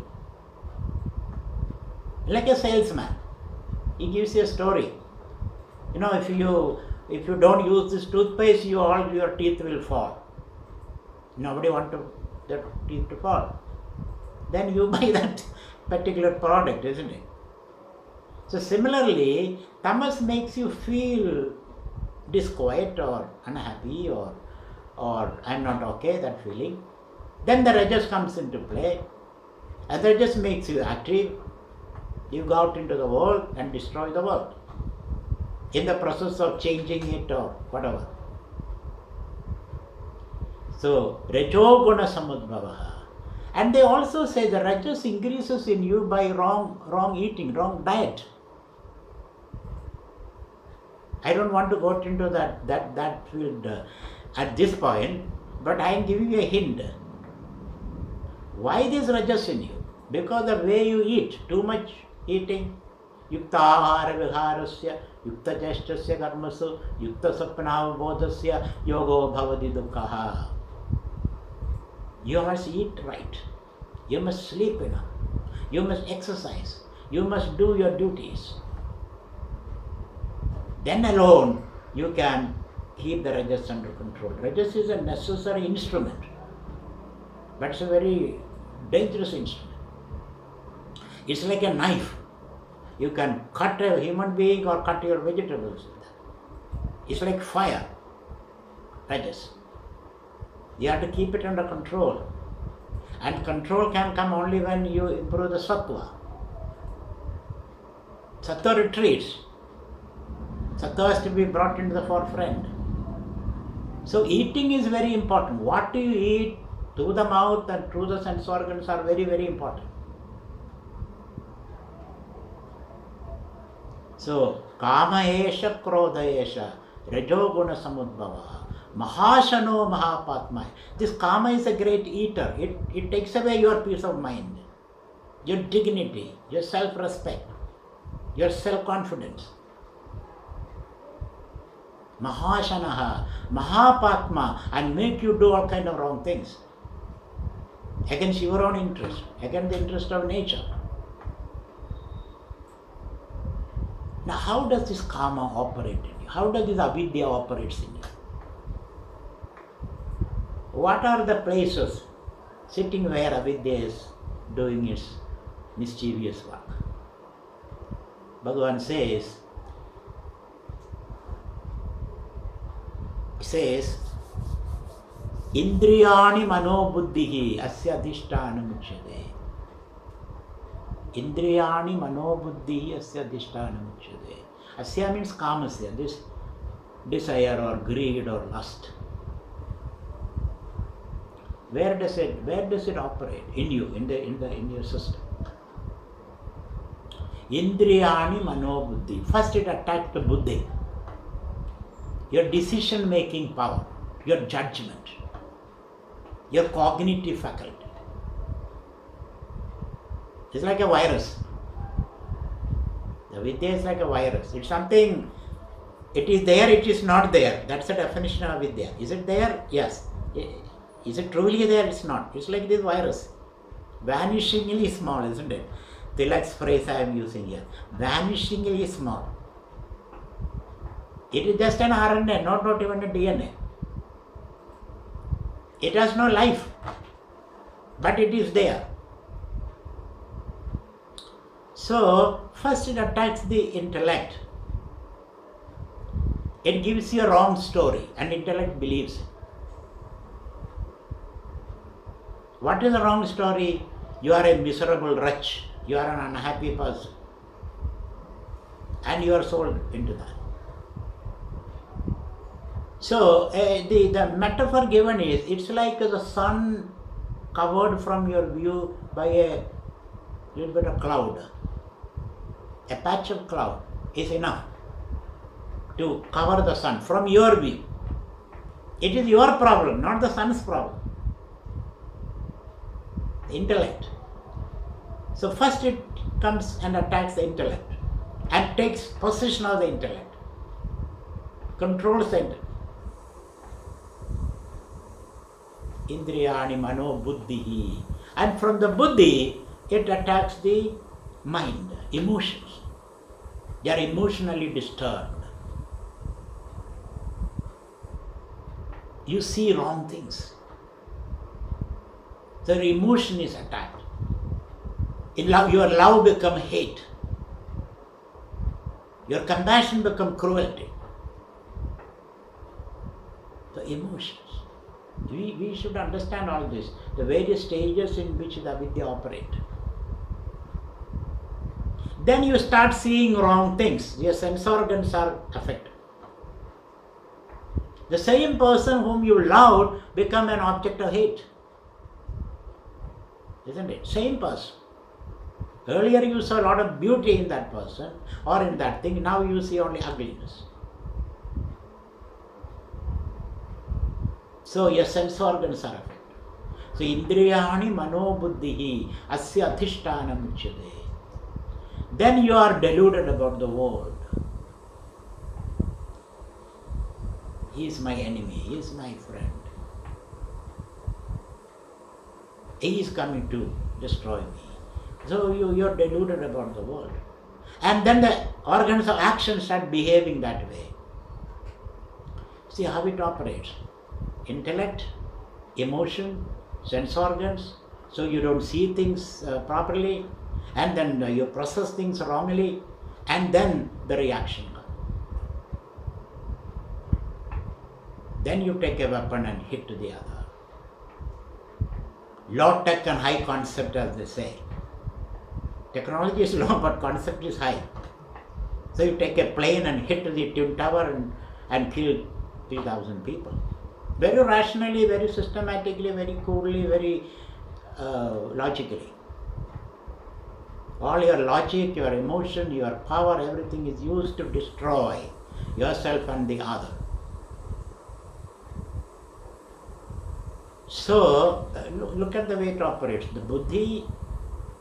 Like a salesman. He gives you a story. You know, if you don't use this toothpaste, all your teeth will fall. Nobody wants their teeth to fall. Then you buy that particular product, isn't it? So similarly, tamas makes you feel disquiet or unhappy or I'm not okay, that feeling. Then the rajas comes into play, and the rajas makes you active. You go out into the world and destroy the world in the process of changing it or whatever. So, rajoguna samudbhavaha. And they also say the rajas increases in you by wrong eating, wrong diet. I don't want to go into that field at this point, but I am giving you a hint. Why this rajas in you? Because the way you eat, too much eating, yukta ahara viharasya, yukta cheshtasya karmasu, yukta sapna bodhasya, yogo bhavati dukkaha. You must eat right. You must sleep enough. You must exercise. You must do your duties. Then alone you can keep the rajas under control. Rajas is a necessary instrument, but it's a very dangerous instrument. It's like a knife. You can cut a human being or cut your vegetables with that. It's like fire. Rajas. You have to keep it under control. And control can come only when you improve the sattva. Sattva retreats. Sattva has to be brought into the forefront. So eating is very important. What do you eat through the mouth and through the sense organs are very, very important. So, kama esha krodha esha rajoguna samudbhava mahashano mahapatma. This kama is a great eater. It takes away your peace of mind, your dignity, your self-respect, your self-confidence. Mahashanaha, mahapatma, and make you do all kind of wrong things against your own interest, against the interest of nature. Now, how does this karma operate in you? How does this avidya operates in you? What are the places sitting where avidya is doing its mischievous work? Bhagavan says, Indriyani mano buddhihi asya adhishthana muchyate. Indriyani mano buddhihi asya adhishthana muchyate. Asya means kamasya, this desire or greed or lust. Where does it operate in you, in your system? Indriyani mano buddhi. First it attacks the buddhi, your decision making power, your judgment, your cognitive faculty. It's like a virus. The vidya is like a virus. It's something, it is there, it is not there. That's the definition of vidya. Is it there? Yes. Is it truly there? It's not. It's like this virus. Vanishingly small, isn't it? Tilak's phrase I am using here. Vanishingly small. It is just an RNA, not even a DNA. It has no life, but it is there. So, first it attacks the intellect. It gives you a wrong story and intellect believes it. What is the wrong story? You are a miserable wretch. You are an unhappy person. And you are sold into that. So, the metaphor given is, it's like the sun covered from your view by a little bit of cloud. A patch of cloud is enough to cover the sun from your view. It is your problem, not the sun's problem. The intellect. So first it comes and attacks the intellect and takes possession of the intellect, controls the intellect. Indriyani mano buddhihi. And from the buddhi, it attacks the mind, emotions. They are emotionally disturbed. You see wrong things. So your emotion is attacked. In love, your love becomes hate. Your compassion becomes cruelty. The emotions. We should understand all this, the various stages in which the avidya operate. Then you start seeing wrong things. Your sense organs are affected. The same person whom you loved become an object of hate. Isn't it? Same person. Earlier you saw a lot of beauty in that person or in that thing. Now you see only ugliness. So your sense organs are affected. So indriyani mano buddhihi asya adhishthana muchyate. Then you are deluded about the world. He is my enemy, he is my friend. He is coming to destroy me. So you are deluded about the world. And then the organs of action start behaving that way. See how it operates. Intellect, emotion, sense organs, so you don't see things properly, and then you process things wrongly, and then the reaction comes. Then you take a weapon and hit the other. Low tech and high concept, as they say. Technology is low, but concept is high. So you take a plane and hit the Twin Tower and kill 3,000 people. Very rationally, very systematically, very coolly, very logically. All your logic, your emotion, your power, everything is used to destroy yourself and the other. So, look at the way it operates. The buddhi,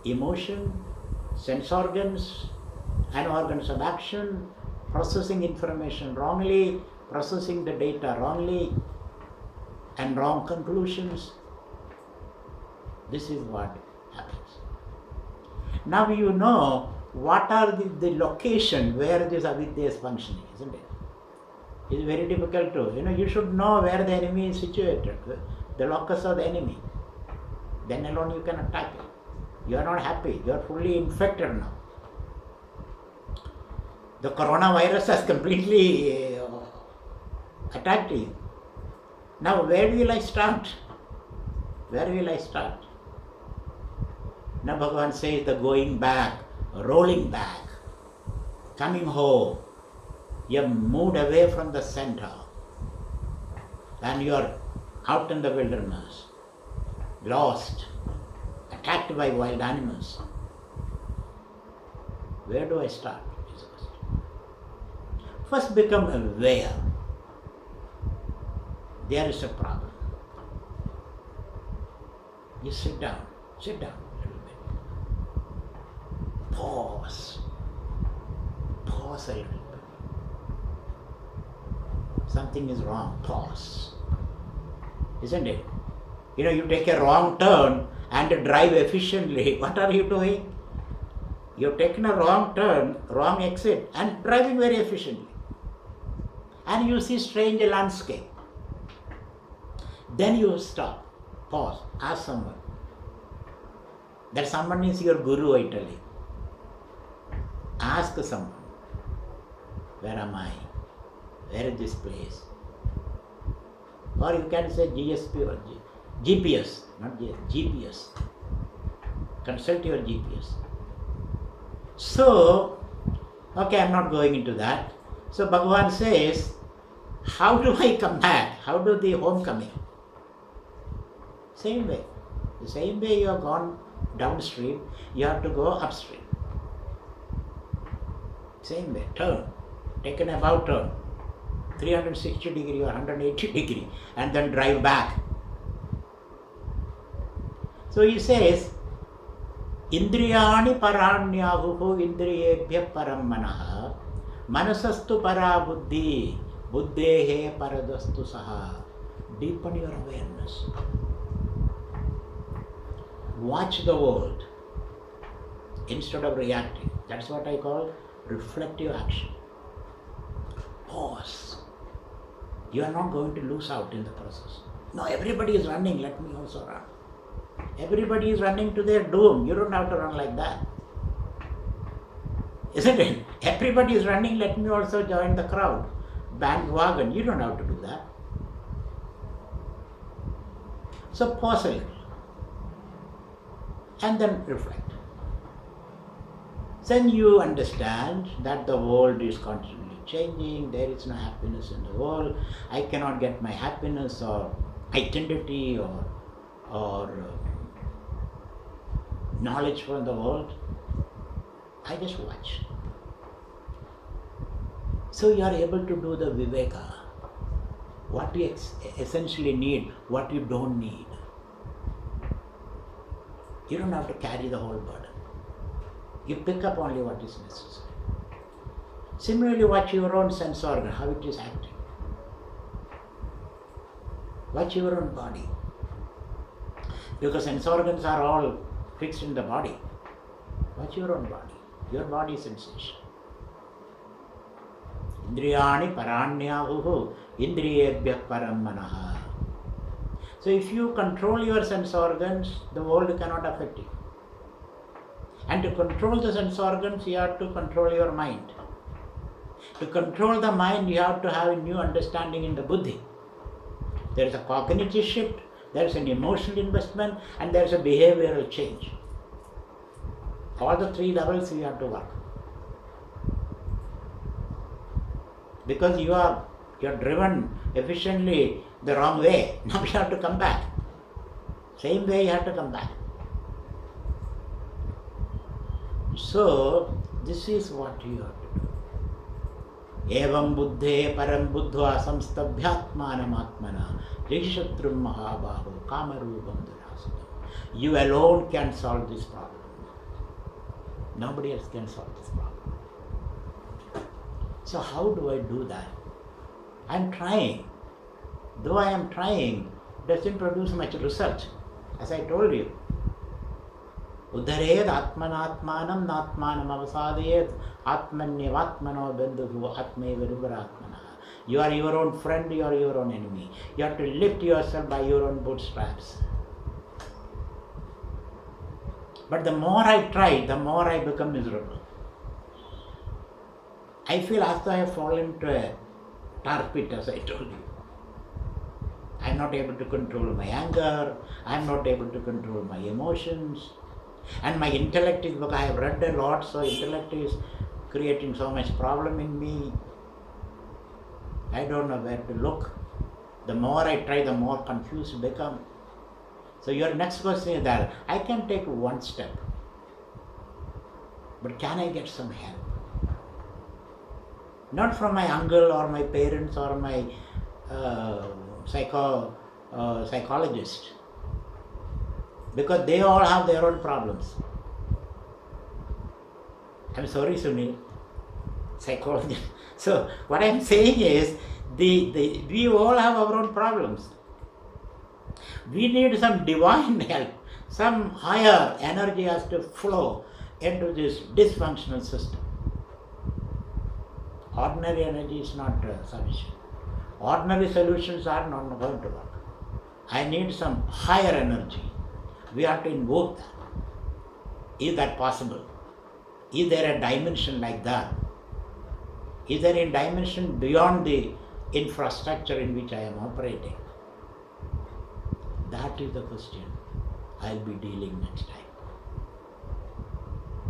emotion, sense organs, and organs of action, processing information wrongly, processing the data wrongly, and wrong conclusions. This is what happens. Now you know what are the location where this avidya is functioning, isn't it? It's very difficult to, you should know where the enemy is situated, the locus of the enemy. Then alone you can attack it. You are not happy, you are fully infected now. The coronavirus has completely attacked you. Now where will I start? Where will I start? Now Bhagavan says the going back, rolling back, coming home. You have moved away from the center and you are out in the wilderness, lost, attacked by wild animals. Where do I start? First become aware. There is a problem. You sit down a little bit. Pause a little bit. Something is wrong, pause. Isn't it? You take a wrong turn and drive efficiently. What are you doing? You've taken a wrong turn, wrong exit, and driving very efficiently. And you see strange landscape. Then you stop, pause, ask someone. That someone is your guru, I tell you. Ask someone, where am I? Where is this place? Or you can say GSP or GPS, not GPS. Consult your GPS. So, okay, I'm not going into that. So Bhagavan says, how do I come back? How do the homecoming? Same way. The same way you have gone downstream, you have to go upstream. Same way, turn. Take an about turn. 360 degree or 180 degree and then drive back. So he says, Indriyani paranyahuhu indriyebhya param manaha manasastu para buddhi buddhehe paradastu saha. Deepen your awareness. Watch the world instead of reacting. That's what I call reflective action. Pause. You are not going to lose out in the process. No, everybody is running, let me also run. Everybody is running to their doom. You don't have to run like that. Isn't it? Everybody is running, let me also join the crowd. Bandwagon, you don't have to do that. So pause a little and then reflect. Then you understand that the world is constantly changing, there is no happiness in the world, I cannot get my happiness or identity or knowledge from the world. I just watch. So you are able to do the viveka, what you essentially need, what you don't need. You don't have to carry the whole burden. You pick up only what is necessary. Similarly, watch your own sense organ, how it is acting. Watch your own body. Because sense organs are all fixed in the body. Watch your own body, your body sensation. Indriyani paranyahuhu indriyebhya param manaha. So if you control your sense organs, the world cannot affect you. And to control the sense organs, you have to control your mind. To control the mind, you have to have a new understanding in the buddhi. There is a cognitive shift, there is an emotional investment, and there is a behavioral change. All the three levels you have to work. Because you are driven efficiently the wrong way. Now you have to come back. Same way you have to come back. So, this is what you have to do. Evam buddhe param buddhva samstabhyatmanam atmana jishatrum mahabaho kamarupam durasudam. You alone can solve this problem. Nobody else can solve this problem. So how do I do that? I am trying. Though I am trying, it doesn't produce much result. As I told you, Uddhared atmanatmanam natmanam avasadayed atmanyevatmano benduhu atmeva ruvaratmana. You are your own friend, you are your own enemy. You have to lift yourself by your own bootstraps. But the more I try, the more I become miserable. I feel as though I have fallen into a tar pit, as I told you. I am not able to control my anger, I am not able to control my emotions. And my intellect is, because I have read a lot, so intellect is creating so much problem in me. I don't know where to look. The more I try, the more confused I become. So your next question is that I can take one step, but can I get some help? Not from my uncle or my parents or my psychologist, because they all have their own problems. I'm sorry, Sunil, psychologist. So what I'm saying is, we all have our own problems. We need some divine help. Some higher energy has to flow into this dysfunctional system. Ordinary energy is not sufficient. Ordinary solutions are not going to work. I need some higher energy. We have to invoke that. Is that possible? Is there a dimension like that? Is there a dimension beyond the infrastructure in which I am operating? That is the question I'll be dealing next time.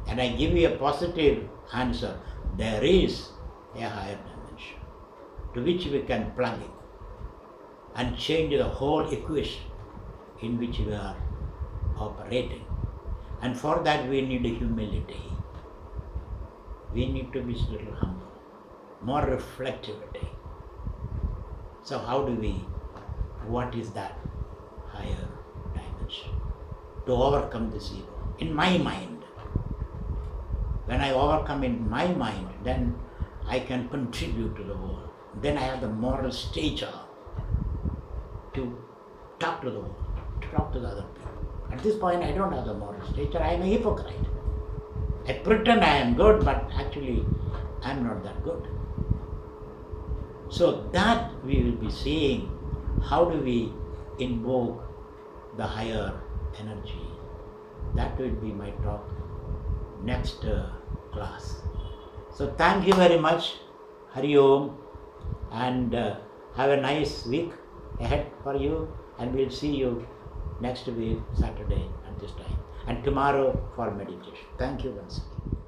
And I give you a positive answer. There is a higher dimension to which we can plug in and change the whole equation in which we are operating. And for that we need humility. We need to be a little humble, more reflectivity. So how do we, what is that higher dimension to overcome this ego? In my mind, when I overcome in my mind, then I can contribute to the world. Then I have the moral stature to talk to the world, to talk to the other people. At this point, I don't have the moral stature. I am a hypocrite. I pretend I am good, but actually I am not that good. So that we will be seeing, how do we invoke the higher energy. That will be my talk next class. So thank you very much. Hari Om, and have a nice week ahead for you, and we'll see you next week, Saturday at this time. And tomorrow for meditation. Thank you once again.